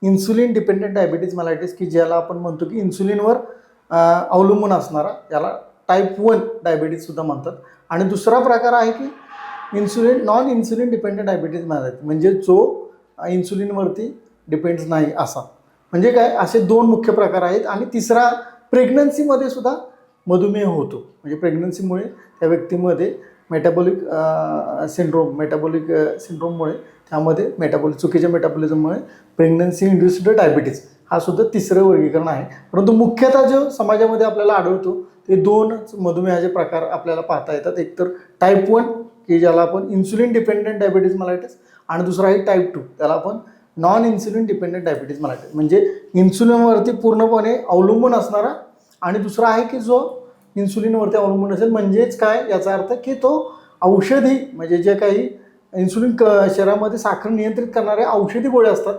Insulin dependent diabetes मेलायटिस, की ज्याला आपण म्हणतो की इन्सुलिनवर अवलंबून असणारा, याला टाईप 1 डायबिटीजसुद्धा म्हणतात. आणि दुसरा प्रकार आहे की नॉन इन्सुलिन डिपेंडंट डायबिटीज मेलायटिस, म्हणजे जो इन्सुलिनवरती डिपेंड्स नाही असा. म्हणजे काय, असे 2 मुख्य प्रकार आहेत. आणि तिसरा, प्रेग्नन्सीमध्ये सुद्धा मधुमेह होतो. म्हणजे प्रेग्नन्सीमुळे त्या व्यक्तीमध्ये मेटाबॉलिक सिंड्रोममुळे त्यामध्ये चुकीच्या मेटाबॉलिझममुळे प्रेग्नन्सी इंड्युस्ड डायबिटीज हा सुद्धा तिसरं वर्गीकरण आहे. परंतु मुख्यतः जो समाजामध्ये आपल्याला आढळतो ते 2च मधुमेहाचे प्रकार आपल्याला पाहता येतात. एक तर टाईप 1 की ज्याला आपण इन्सुलिन डिपेंडंट डायबिटीज मेलायटिस, आणि दुसरा आहे टाईप 2 त्याला आपण नॉन इन्सुलिन डिपेंडंट डायबिटीज मेलायटिस, म्हणजे इन्सुलिनवरती पूर्णपणे अवलंबून असणारा. आणि दुसरा आहे की जो इन्सुलिनवरती अवलंबून असेल, म्हणजेच काय, याचा अर्थ की तो औषधी, म्हणजे जे काही इन्सुलिन शरीरामध्ये साखर नियंत्रित करणाऱ्या औषधी गोळ्या असतात